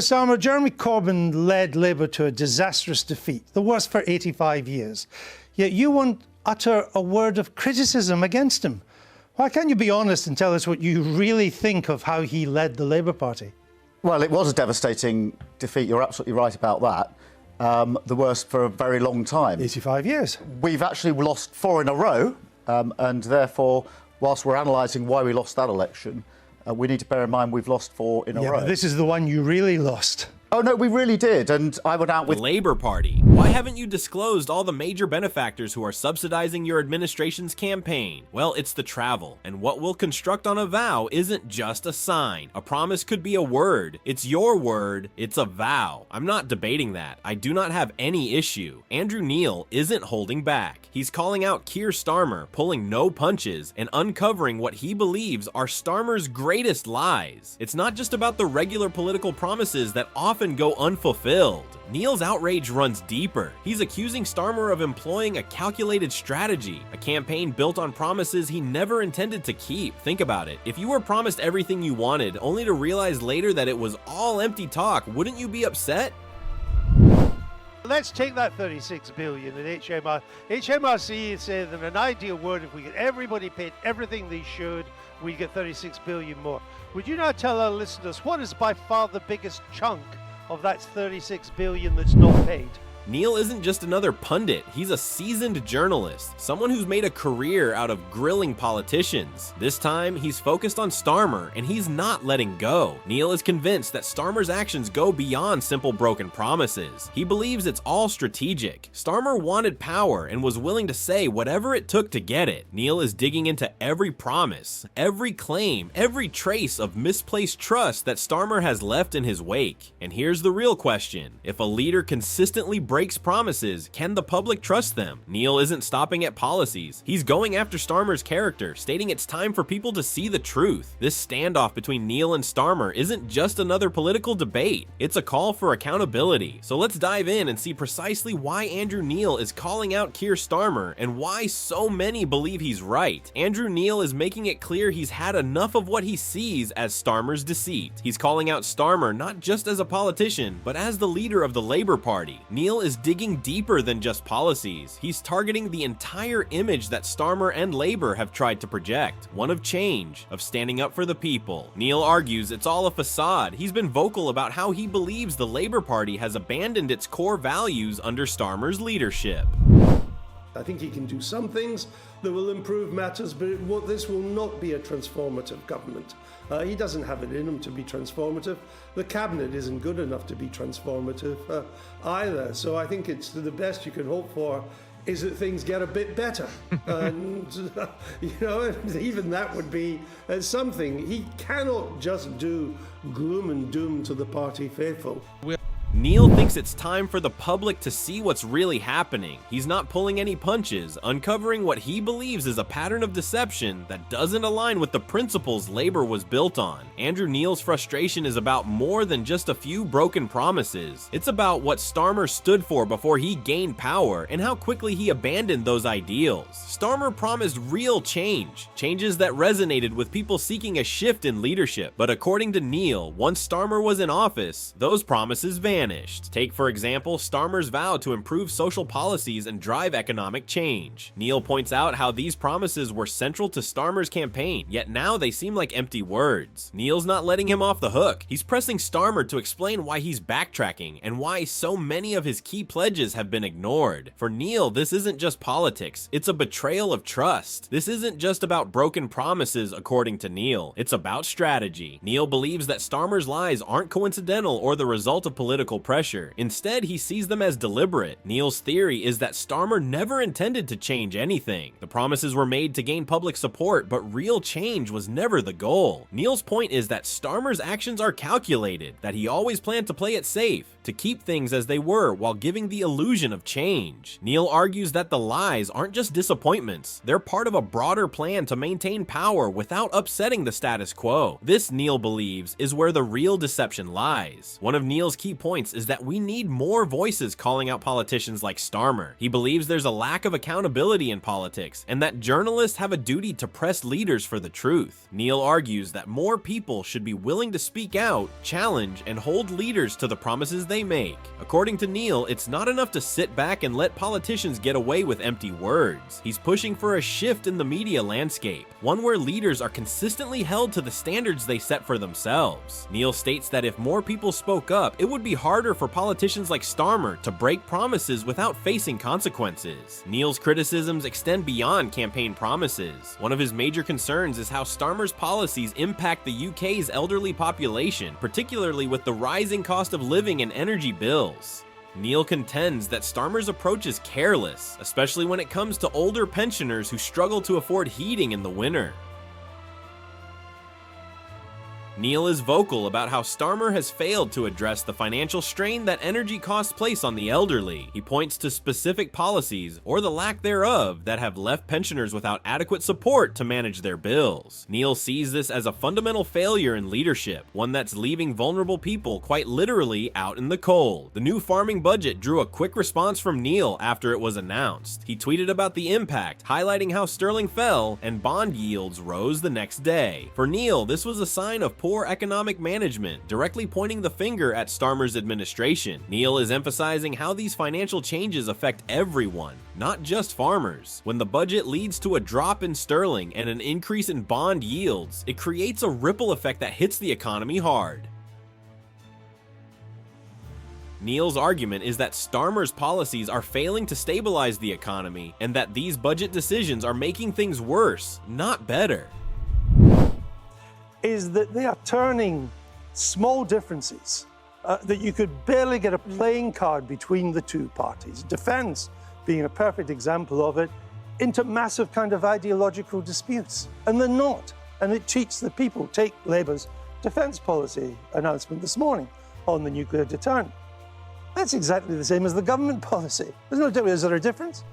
Starmer, Jeremy Corbyn led Labour to a disastrous defeat, the worst for 85 years. Yet you won't utter a word of criticism against him. Why can't you be honest and tell us what you really think of how he led the Labour Party? Well, it was a devastating defeat. You're absolutely right about that. The worst for a very long time. 85 years. We've actually lost 4 in a row, and therefore, whilst we're analysing why we lost that election, we need to bear in mind we've lost 4 in a row. But this is the one you really lost. Oh, no, we really did, and I went out with... The Labour Party. Why haven't you disclosed all the major benefactors who are subsidizing your administration's campaign? Well, it's the travel, and what we'll construct on a vow isn't just a sign. A promise could be a word. It's your word. It's a vow. I'm not debating that. I do not have any issue. Andrew Neil isn't holding back. He's calling out Keir Starmer, pulling no punches, and uncovering what he believes are Starmer's greatest lies. It's not just about the regular political promises that often go unfulfilled. Neil's outrage runs deeper. He's accusing Starmer of employing a calculated strategy, a campaign built on promises he never intended to keep. Think about it. If you were promised everything you wanted, only to realize later that it was all empty talk, wouldn't you be upset? Let's take that 36 billion in HMRC is saying that in an ideal world, if we get everybody paid everything they should, we get 36 billion more. Would you now tell our listeners what is by far the biggest chunk of that 36 billion that's not paid? Neil isn't just another pundit, he's a seasoned journalist, someone who's made a career out of grilling politicians. This time, he's focused on Starmer, and he's not letting go. Neil is convinced that Starmer's actions go beyond simple broken promises. He believes it's all strategic. Starmer wanted power and was willing to say whatever it took to get it. Neil is digging into every promise, every claim, every trace of misplaced trust that Starmer has left in his wake. And here's the real question. If a leader consistently breaks promises, can the public trust them? Neil isn't stopping at policies. He's going after Starmer's character, stating it's time for people to see the truth. This standoff between Neil and Starmer isn't just another political debate. It's a call for accountability. So let's dive in and see precisely why Andrew Neil is calling out Keir Starmer and why so many believe he's right. Andrew Neil is making it clear he's had enough of what he sees as Starmer's deceit. He's calling out Starmer not just as a politician, but as the leader of the Labour Party. Neil is digging deeper than just policies. He's targeting the entire image that Starmer and Labour have tried to project, one of change, of standing up for the people. Neil argues it's all a facade. He's been vocal about how he believes the Labour Party has abandoned its core values under Starmer's leadership. I think he can do some things that will improve matters, but this will not be a transformative government. He doesn't have it in him to be transformative. The cabinet isn't good enough to be transformative either. So I think it's the best you can hope for is that things get a bit better. And, even that would be something. He cannot just do gloom and doom to the party faithful. Neil thinks it's time for the public to see what's really happening. He's not pulling any punches, uncovering what he believes is a pattern of deception that doesn't align with the principles Labour was built on. Andrew Neil's frustration is about more than just a few broken promises. It's about what Starmer stood for before he gained power and how quickly he abandoned those ideals. Starmer promised real change, changes that resonated with people seeking a shift in leadership. But according to Neil, once Starmer was in office, those promises vanished. Take, for example, Starmer's vow to improve social policies and drive economic change. Neil points out how these promises were central to Starmer's campaign, yet now they seem like empty words. Neil's not letting him off the hook. He's pressing Starmer to explain why he's backtracking and why so many of his key pledges have been ignored. For Neil, this isn't just politics, it's a betrayal of trust. This isn't just about broken promises, according to Neil. It's about strategy. Neil believes that Starmer's lies aren't coincidental or the result of political pressure. Instead, he sees them as deliberate. Neil's theory is that Starmer never intended to change anything. The promises were made to gain public support, but real change was never the goal. Neil's point is that Starmer's actions are calculated, that he always planned to play it safe, to keep things as they were while giving the illusion of change. Neil argues that the lies aren't just disappointments, they're part of a broader plan to maintain power without upsetting the status quo. This, Neil believes, is where the real deception lies. One of Neil's key points response is that we need more voices calling out politicians like Starmer. He believes there's a lack of accountability in politics, and that journalists have a duty to press leaders for the truth. Neil argues that more people should be willing to speak out, challenge, and hold leaders to the promises they make. According to Neil, it's not enough to sit back and let politicians get away with empty words. He's pushing for a shift in the media landscape, one where leaders are consistently held to the standards they set for themselves. Neil states that if more people spoke up, it would be harder for politicians like Starmer to break promises without facing consequences. Neil's criticisms extend beyond campaign promises. One of his major concerns is how Starmer's policies impact the UK's elderly population, particularly with the rising cost of living and energy bills. Neil contends that Starmer's approach is careless, especially when it comes to older pensioners who struggle to afford heating in the winter. Neil is vocal about how Starmer has failed to address the financial strain that energy costs place on the elderly. He points to specific policies, or the lack thereof, that have left pensioners without adequate support to manage their bills. Neil sees this as a fundamental failure in leadership, one that's leaving vulnerable people quite literally out in the cold. The new farming budget drew a quick response from Neil after it was announced. He tweeted about the impact, highlighting how sterling fell and bond yields rose the next day. For Neil, this was a sign of poor economic management, directly pointing the finger at Starmer's administration. Neil is emphasizing how these financial changes affect everyone, not just farmers. When the budget leads to a drop in sterling and an increase in bond yields, it creates a ripple effect that hits the economy hard. Neil's argument is that Starmer's policies are failing to stabilize the economy, and that these budget decisions are making things worse, not better. Is that they are turning small differences that you could barely get a playing card between the two parties, defence being a perfect example of it, into massive kind of ideological disputes. And they're not. And it cheats the people. Take Labour's defence policy announcement this morning on the nuclear deterrent. That's exactly the same as the government policy. There's no difference. Is there a difference?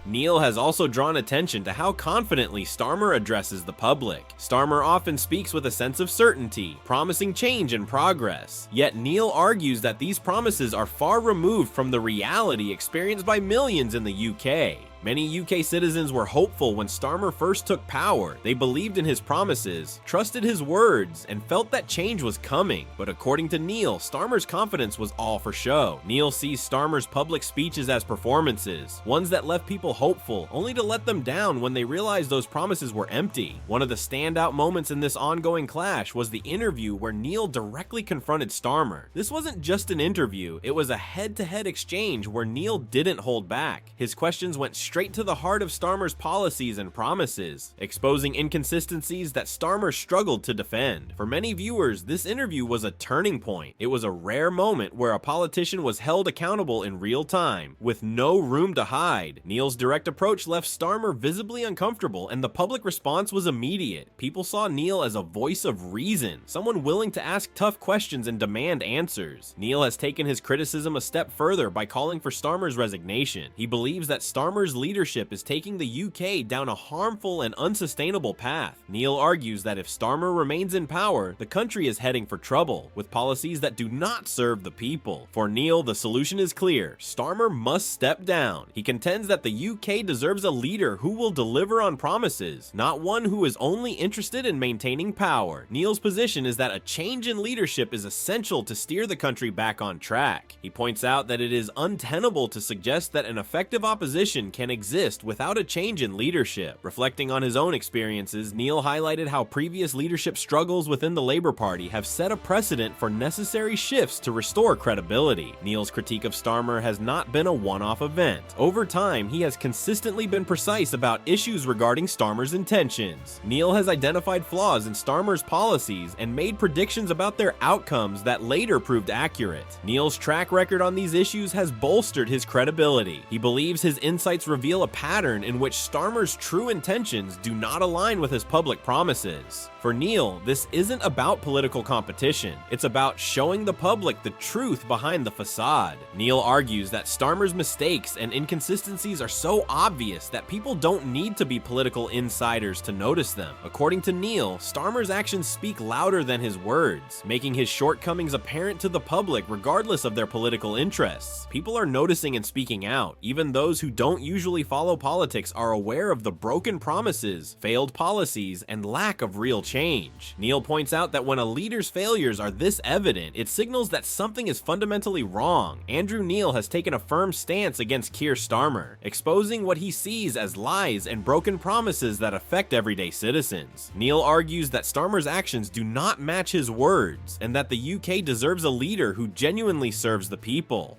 Neil has also drawn attention to how confidently Starmer addresses the public. Starmer often speaks with a sense of certainty, promising change and progress. Yet Neil argues that these promises are far removed from the reality experienced by millions in the UK. Many UK citizens were hopeful when Starmer first took power. They believed in his promises, trusted his words, and felt that change was coming. But according to Neil, Starmer's confidence was all for show. Neil sees Starmer's public speeches as performances, ones that left people hopeful, only to let them down when they realized those promises were empty. One of the standout moments in this ongoing clash was the interview where Neil directly confronted Starmer. This wasn't just an interview, it was a head-to-head exchange where Neil didn't hold back. His questions went straight to the heart of Starmer's policies and promises, exposing inconsistencies that Starmer struggled to defend. For many viewers, this interview was a turning point. It was a rare moment where a politician was held accountable in real time, with no room to hide. Neil's direct approach left Starmer visibly uncomfortable, and the public response was immediate. People saw Neil as a voice of reason, someone willing to ask tough questions and demand answers. Neil has taken his criticism a step further by calling for Starmer's resignation. He believes that Starmer's leadership is taking the UK down a harmful and unsustainable path. Neil argues that if Starmer remains in power, the country is heading for trouble, with policies that do not serve the people. For Neil, the solution is clear. Starmer must step down. He contends that the UK deserves a leader who will deliver on promises, not one who is only interested in maintaining power. Neil's position is that a change in leadership is essential to steer the country back on track. He points out that it is untenable to suggest that an effective opposition can exist without a change in leadership. Reflecting on his own experiences, Neil highlighted how previous leadership struggles within the Labour Party have set a precedent for necessary shifts to restore credibility. Neil's critique of Starmer has not been a one-off event. Over time, he has consistently been precise about issues regarding Starmer's intentions. Neil has identified flaws in Starmer's policies and made predictions about their outcomes that later proved accurate. Neil's track record on these issues has bolstered his credibility. He believes his insights reveal a pattern in which Starmer's true intentions do not align with his public promises. For Neil, this isn't about political competition, it's about showing the public the truth behind the facade. Neil argues that Starmer's mistakes and inconsistencies are so obvious that people don't need to be political insiders to notice them. According to Neil, Starmer's actions speak louder than his words, making his shortcomings apparent to the public regardless of their political interests. People are noticing and speaking out. Even those who don't usually follow politics are aware of the broken promises, failed policies, and lack of real change. Neil points out that when a leader's failures are this evident, it signals that something is fundamentally wrong. Andrew Neil has taken a firm stance against Keir Starmer, exposing what he sees as lies and broken promises that affect everyday citizens. Neil argues that Starmer's actions do not match his words, and that the UK deserves a leader who genuinely serves the people.